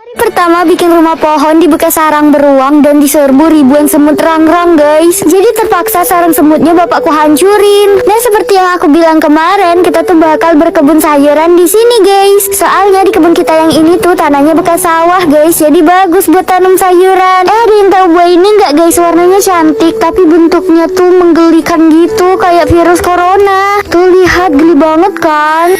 Pertama bikin rumah pohon di bekas sarang beruang dan diserbu ribuan semut rang-rang guys. Jadi terpaksa sarang semutnya bapakku hancurin. Nah seperti yang aku bilang kemarin, kita tuh bakal berkebun sayuran di sini guys. Soalnya di kebun kita yang ini tuh tanahnya bekas sawah guys, jadi bagus buat tanam sayuran. Ada yang tahu buah ini nggak guys? Warnanya cantik tapi bentuknya tuh menggelikan gitu, kayak virus corona. Tuh lihat, geli banget kan?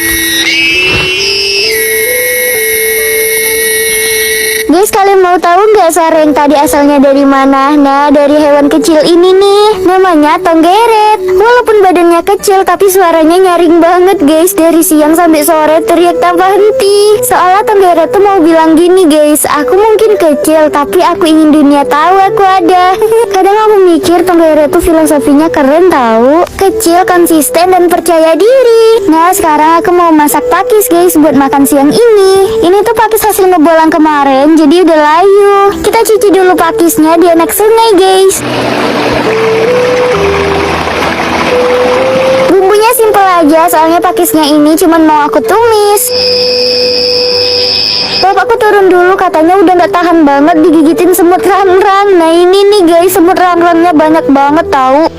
Guys, kalian mau tahu nggak suara yang tadi asalnya dari mana? Nah, dari hewan kecil ini nih, namanya tonggeret. Walaupun badannya kecil, tapi suaranya nyaring banget guys. Dari siang sampai sore teriak tanpa henti. Soalnya tonggeret tuh mau bilang gini guys, aku mungkin kecil, tapi aku ingin dunia tahu aku ada. Kadang aku mikir tonggeret tuh filosofinya keren tahu. Kecil, konsisten, dan percaya diri. Nah, sekarang aku mau masak pakis guys buat makan siang ini. Ini tuh pakis hasil ngebolang kemarin, jadi udah layu. Kita cuci dulu pakisnya di anak sungai guys. Bumbunya simple aja, soalnya pakisnya ini cuman mau aku tumis. Bapakku turun dulu, katanya udah gak tahan banget digigitin semut rang-rang. Nah ini nih guys, semut rang-rangnya banyak banget tahu.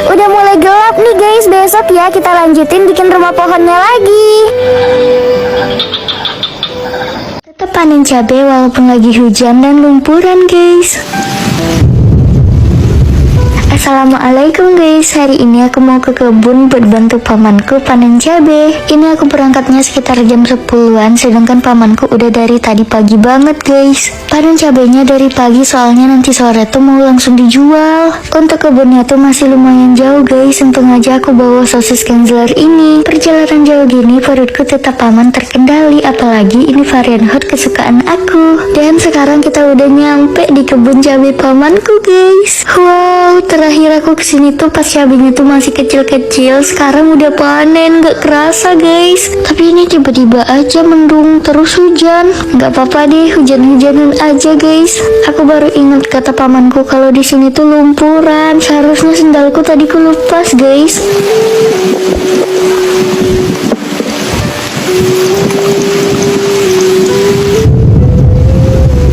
Udah mulai gelap nih guys, besok ya kita lanjutin bikin rumah pohonnya lagi. Tetap panen cabai walaupun lagi hujan dan lumpuran guys. Assalamualaikum guys, hari ini aku mau ke kebun buat bantu pamanku panen cabai. Ini aku berangkatnya sekitar jam 10-an, sedangkan pamanku udah dari tadi pagi banget guys. Panen cabainya dari pagi soalnya nanti sore tuh mau langsung dijual. Untuk kebunnya tuh masih lumayan jauh guys, untung aja aku bawa sosis Genzler ini. Perjalanan jauh gini perutku tetap aman terkendali, apalagi ini varian hot kesukaan aku. Dan sekarang kita udah nyampe di kebun cabai pamanku guys. Wow, terakhir aku kesini tuh pas cabenya tuh masih kecil-kecil, sekarang udah panen, gak kerasa guys. Tapi ini tiba-tiba aja mendung terus hujan. Gak apa-apa deh, hujan-hujanan aja guys. Aku baru ingat kata pamanku kalau di sini tuh lumpuran. Seharusnya sendalku tadi kelepas guys.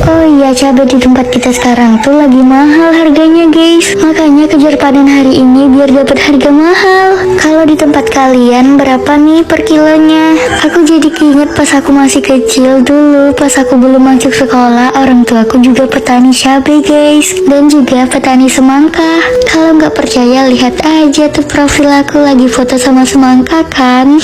Oh iya, cabai di tempat kita sekarang tuh lagi mahal harganya guys. Makanya kejar panen hari ini biar dapat harga mahal. Kalau di tempat kalian berapa nih per kilonya? Aku jadi keinget pas aku masih kecil dulu, pas aku belum masuk sekolah, orang tua aku juga petani cabai guys, dan juga petani semangka. Kalau nggak percaya lihat aja tuh profil aku lagi foto sama semangka kan.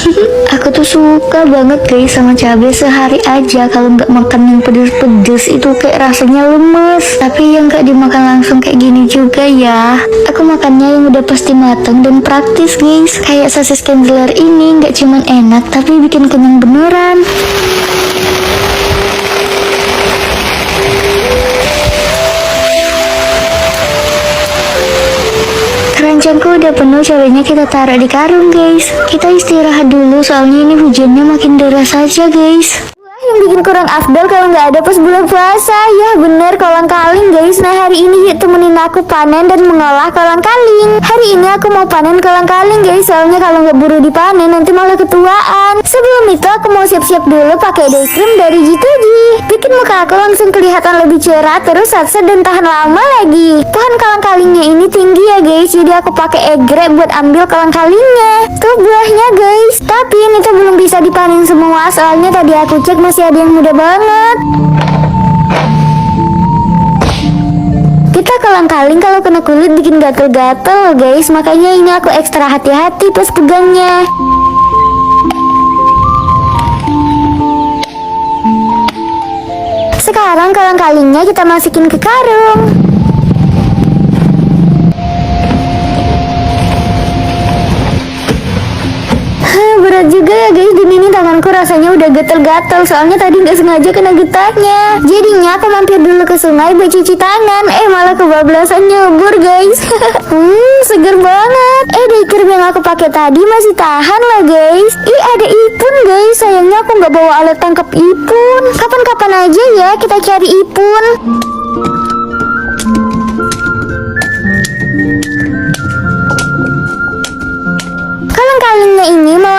Aku tuh suka banget guys sama cabai, sehari aja kalau nggak makan yang pedes-pedes itu kayak rasanya lemes. Tapi yang gak dimakan langsung kayak gini juga ya. Aku makannya yang udah pasti matang dan praktis guys. Kayak sosis Genzler ini gak cuman enak tapi bikin kenyang beneran. Keranjangku udah penuh, cabainya kita taruh di karung guys. Kita istirahat dulu soalnya ini hujannya makin deras aja guys. Yang bikin kurang afdol kalau nggak ada pas bulan puasa. Ya bener, kolang kaling guys. Nah hari ini yuk temenin aku panen dan mengolah kolang kaling. Hari ini aku mau panen kolang kaling guys, soalnya kalau nggak buru dipanen nanti malah ketuaan. Sebelum itu aku mau siap-siap dulu pakai day cream dari G2G. Bikin muka aku langsung kelihatan lebih cerah, terus satset dan tahan lama lagi. Pohon kolang kalingnya ini tinggi ya guys, jadi aku pakai egrek buat ambil kolang kalingnya. Tuh buahnya guys. Tapi ini tuh belum bisa dipanen semua, soalnya tadi aku cek masih ada yang muda banget. Kita kolang kaling kalau kena kulit bikin gatel-gatel guys, makanya ini aku ekstra hati-hati pas pegangnya. Sekarang kolang kalingnya kita masukin ke karung. Berat juga ya guys, dan ini tanganku rasanya udah gatel-gatel, soalnya tadi nggak sengaja kena getahnya. Jadinya aku mampir dulu ke sungai buat cuci tangan, malah kebablasan nyebur guys. Seger banget. Day cream yang aku pakai tadi masih tahan loh guys. Ada ipun guys, sayangnya aku nggak bawa alat tangkap ipun. Kapan-kapan aja ya kita cari ipun.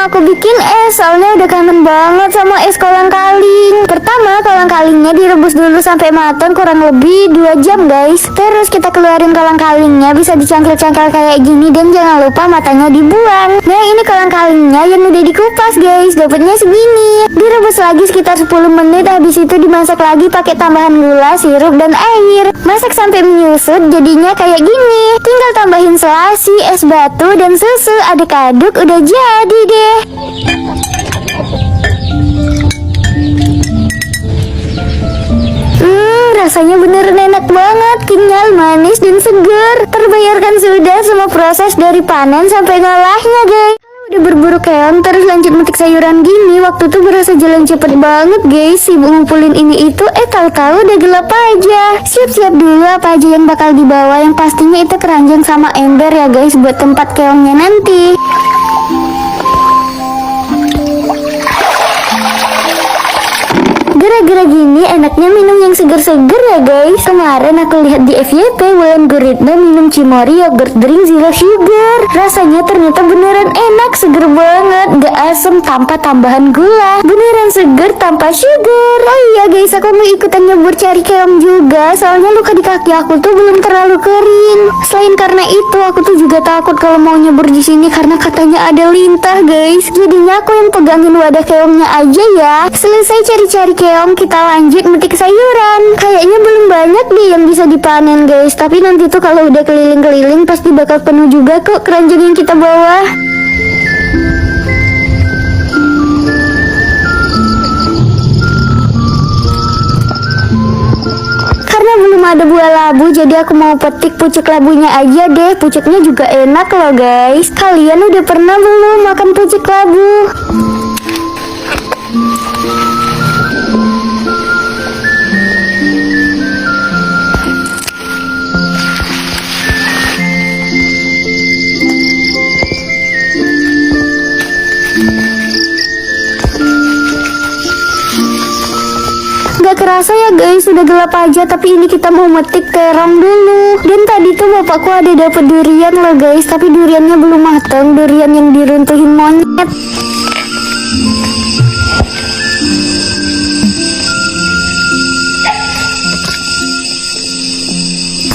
mau aku bikin es, soalnya udah kangen banget sama es kolang-kaling. Pertama, kolang-kalingnya direbus dulu sampai matang kurang lebih 2 jam guys. Terus kita keluarin kolang-kalingnya, bisa dicangkil-cangkil kayak gini, dan jangan lupa matanya dibuang. Nah, ini kolang-kalingnya yang udah dikupas guys, dapatnya segini. Direbus lagi sekitar 10 menit, habis itu dimasak lagi pakai tambahan gula, sirup, dan air. Masak sampai menyusut, jadinya kayak gini. Tinggal tambahin selasi, es batu, dan susu. Aduk-aduk, udah jadi deh. Rasanya beneran enak banget, kenyal, manis, dan segar. Terbayarkan sudah semua proses dari panen sampai ngolahnya guys. Udah berburu keong terus lanjut metik sayuran gini, waktu tuh berasa jalan cepet banget guys. Sibuk ngumpulin ini itu, tahu-tahu udah gelap aja. Siap-siap dulu apa aja yang bakal dibawa, yang pastinya itu keranjang sama ember ya guys, buat tempat keongnya nanti. Gara-gara gini enaknya minum yang seger-seger ya guys. Kemarin aku lihat di FYP Wulan Guritno minum Cimory yogurt drink zero sugar. Rasanya ternyata beneran enak, seger banget, gak asem tanpa tambahan gula, beneran seger tanpa sugar. Oh iya guys, aku mau ikutan nyebur cari keong juga, soalnya luka di kaki aku tuh belum terlalu kering. Selain karena itu, aku tuh juga takut kalau mau nyebur di sini karena katanya ada lintah guys. Jadinya aku yang pegangin wadah keongnya aja ya. Selesai cari-cari keong, kita lanjut metik sayuran. Kayaknya belum banyak deh yang bisa dipanen guys, tapi nanti tuh kalau udah keliling-keliling pasti bakal penuh juga kok keranjang yang kita bawa. Karena belum ada buah labu, jadi aku mau petik pucuk labunya aja deh. Pucuknya juga enak loh guys. Kalian udah pernah belum makan pucuk labu? Gak kerasa ya guys, sudah gelap aja, tapi ini kita mau metik terong dulu. Dan tadi tuh bapakku ada dapet durian loh guys, tapi duriannya belum matang, durian yang diruntuhin monyet.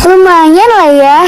Lumayan lah ya.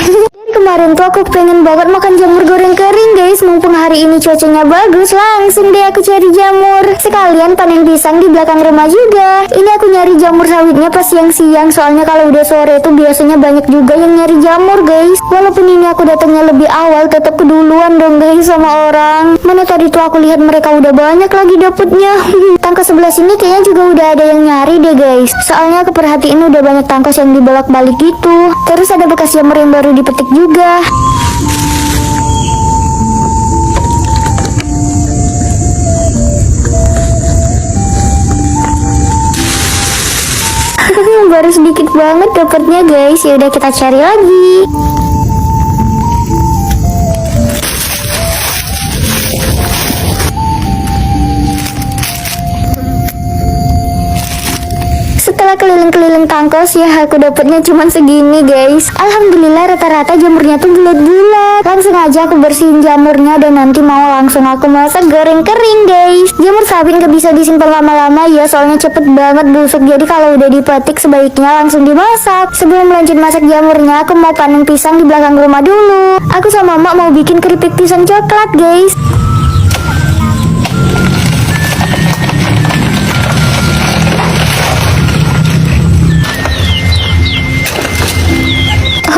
Kemarin tuh aku pengen banget makan jamur goreng kering guys. Mumpung hari ini cuacanya bagus, langsung deh aku cari jamur. Sekalian panen pisang di belakang rumah juga. Ini aku nyari jamur sawitnya pas siang-siang, soalnya kalau udah sore itu biasanya banyak juga yang nyari jamur guys. Walaupun ini aku datangnya lebih awal, tetap keduluan dong guys sama orang. Mana tadi tuh aku lihat mereka udah banyak lagi dapetnya. Tangkos sebelah sini kayaknya juga udah ada yang nyari deh guys. Soalnya aku perhatiin udah banyak tangkos yang dibolak-balik gitu. Terus ada bekas jamur yang baru dipetik juga. Baru sedikit banget dapatnya guys. Ya udah kita cari lagi. Setelah keliling-keliling tangkos ya, aku dapetnya cuma segini guys. Alhamdulillah rata-rata jamurnya tuh bulat-bulat. Langsung aja aku bersihin jamurnya, dan nanti mau langsung aku masak goreng kering guys. Jamur sawit gak bisa disimpan lama-lama ya, soalnya cepet banget busuk. Jadi kalau udah dipetik sebaiknya langsung dimasak. Sebelum lanjut masak jamurnya, aku mau panen pisang di belakang rumah dulu. Aku sama mak mau bikin keripik pisang coklat guys.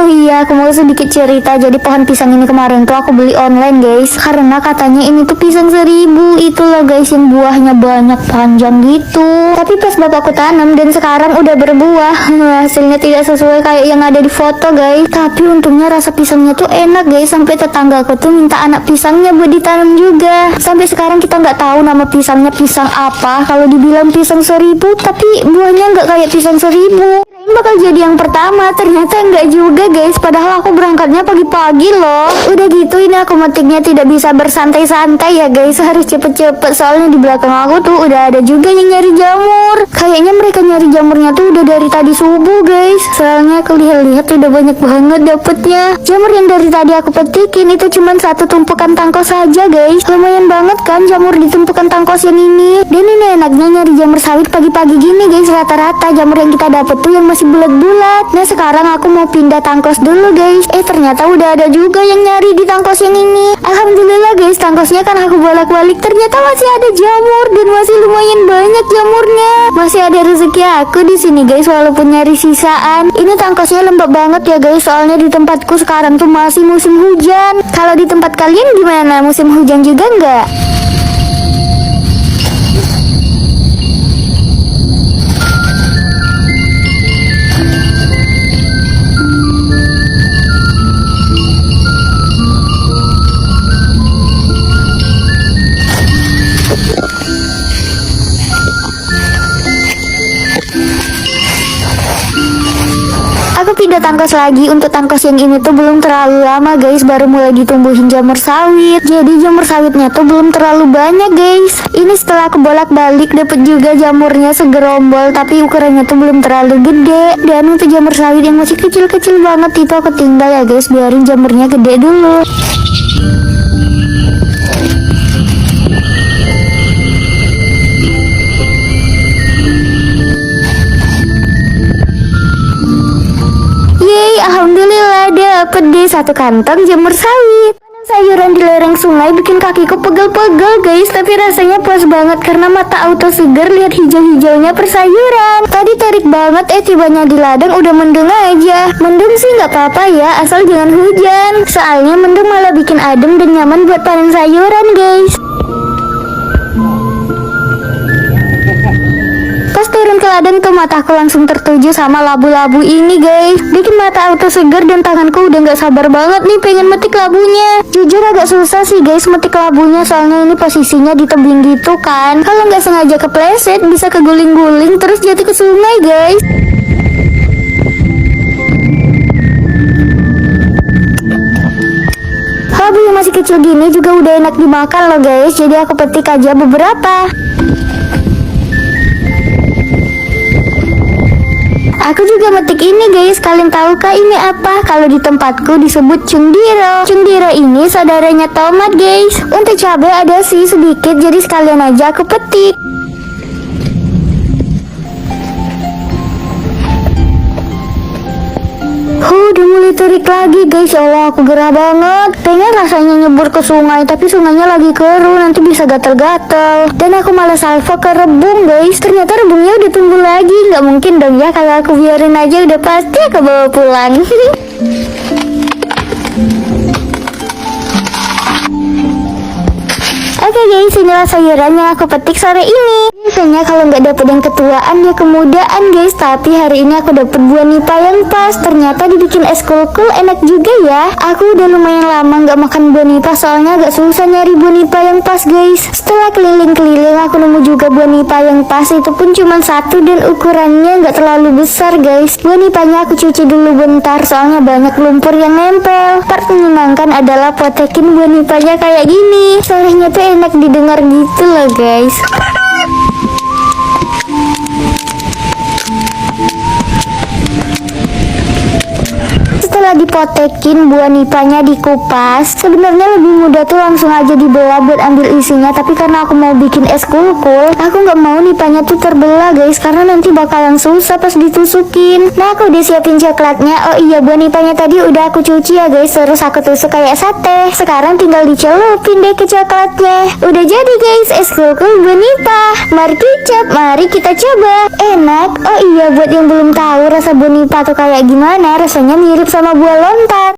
Oh iya, aku mau sedikit cerita. Jadi pohon pisang ini kemarin tuh aku beli online guys, karena katanya ini tuh pisang 1000. Itu loh guys, yang buahnya banyak panjang gitu. Tapi pas bapakku tanam dan sekarang udah berbuah, hasilnya tidak sesuai kayak yang ada di foto guys. Tapi untungnya rasa pisangnya tuh enak guys. Sampai tetanggaku tuh minta anak pisangnya buat ditanam juga. Sampai sekarang kita nggak tahu nama pisangnya pisang apa. Kalau dibilang pisang 1000, tapi buahnya nggak kayak pisang 1000. bakal jadi yang pertama, ternyata enggak juga guys, padahal aku berangkatnya pagi-pagi loh. Udah gitu ini aku metiknya tidak bisa bersantai-santai ya guys, harus cepet-cepet soalnya di belakang aku tuh udah ada juga yang nyari jamur. Kayaknya mereka nyari jamurnya tuh udah dari tadi subuh guys, soalnya aku lihat-lihat udah banyak banget dapetnya. Jamur yang dari tadi aku petikin itu cuman satu tumpukan tangkos saja guys, lumayan banget kan jamur di tumpukan tangkos yang ini. Dan ini enaknya nyari jamur sawit pagi-pagi gini guys, rata-rata jamur yang kita dapet tuh yang masih bulat-bulat. Nah sekarang aku mau pindah tangkos dulu guys. Ternyata udah ada juga yang nyari di tangkos yang ini. Alhamdulillah guys, tangkosnya kan aku bolak-balik, ternyata masih ada jamur dan masih lumayan banyak jamurnya. Masih ada rezeki aku di sini guys, walaupun nyari sisaan. Ini tangkosnya lembab banget ya guys, soalnya di tempatku sekarang tuh masih musim hujan. Kalau di tempat kalian gimana? Musim hujan juga nggak? Aku pindah tangkos lagi. Untuk tangkos yang ini tuh belum terlalu lama guys, baru mulai ditumbuhin jamur sawit. Jadi jamur sawitnya tuh belum terlalu banyak guys. Ini setelah aku bolak-balik dapet juga jamurnya segerombol, tapi ukurannya tuh belum terlalu gede. Dan untuk jamur sawit yang masih kecil-kecil banget itu aku tinggal ya guys, biarin jamurnya gede dulu. Alhamdulillah dapet deh satu kantong jamur sawit. Panen sayuran di lereng sungai bikin kakiku pegel-pegel guys, tapi rasanya puas banget karena mata auto seger lihat hijau-hijaunya persayuran. Tadi terik banget, tibanya di ladang udah mendung aja. Mendung sih nggak apa-apa ya, asal jangan hujan. Soalnya mendung malah bikin adem dan nyaman buat panen sayuran guys. Pas turun ke ladang tuh mataku langsung tertuju sama labu-labu ini guys, bikin mata auto seger dan tanganku udah gak sabar banget nih pengen metik labunya. Jujur agak susah sih guys metik labunya, soalnya ini posisinya di tebing gitu kan. Kalau nggak sengaja kepleset bisa keguling-guling terus jatuh ke sungai guys. Labu yang masih kecil gini juga udah enak dimakan loh guys, jadi aku petik aja beberapa. Aku juga metik ini guys, kalian tahu kah ini apa? Kalau di tempatku disebut cundiro. Cundiro ini saudaranya tomat guys. Untuk cabai ada sih sedikit, jadi sekalian aja aku petik. Udah mulai terik lagi guys, ya Allah aku gerah banget. Pengen rasanya nyebur ke sungai, tapi sungainya lagi keruh, nanti bisa gatel-gatel. Dan aku malah salvo ke rebung guys, ternyata rebungnya udah tumbuh lagi. Nggak mungkin dong ya kalau aku biarin aja, udah pasti aku bawa pulang. Oke guys, inilah sayuran yang aku petik sore ini. Biasanya kalau nggak dapet yang ketuaan ya kemudaan guys, tapi hari ini aku dapet buah nipa yang pas. Ternyata dibikin es kulkul enak juga ya. Aku udah lumayan lama nggak makan buah nipa, soalnya agak susah nyari buah nipa yang pas guys. Setelah keliling-keliling aku nemu juga buah nipa yang pas, itu pun cuma satu dan ukurannya nggak terlalu besar guys. Buah nipanya aku cuci dulu bentar, soalnya banyak lumpur yang nempel. Part menyenangkan adalah potekin buah nipanya kayak gini. Suaranya tuh enak didengar gitu loh guys. Setelah dipotekin, buah nipanya dikupas. Sebenarnya lebih mudah tuh langsung aja dibelah buat ambil isinya, tapi karena aku mau bikin es kulkul, aku nggak mau nipanya tuh terbelah guys, karena nanti bakalan susah pas ditusukin. Nah aku udah siapin coklatnya. Oh iya, buah nipanya tadi udah aku cuci ya guys, terus aku tusuk kayak sate. Sekarang tinggal dicelupin deh ke coklatnya. Udah jadi guys es kulkul buah nipa. Mari kicap, mari kita coba. Enak. Oh iya, buat yang belum tahu rasa buah nipa tuh kayak gimana, rasanya mirip sama buah lontar.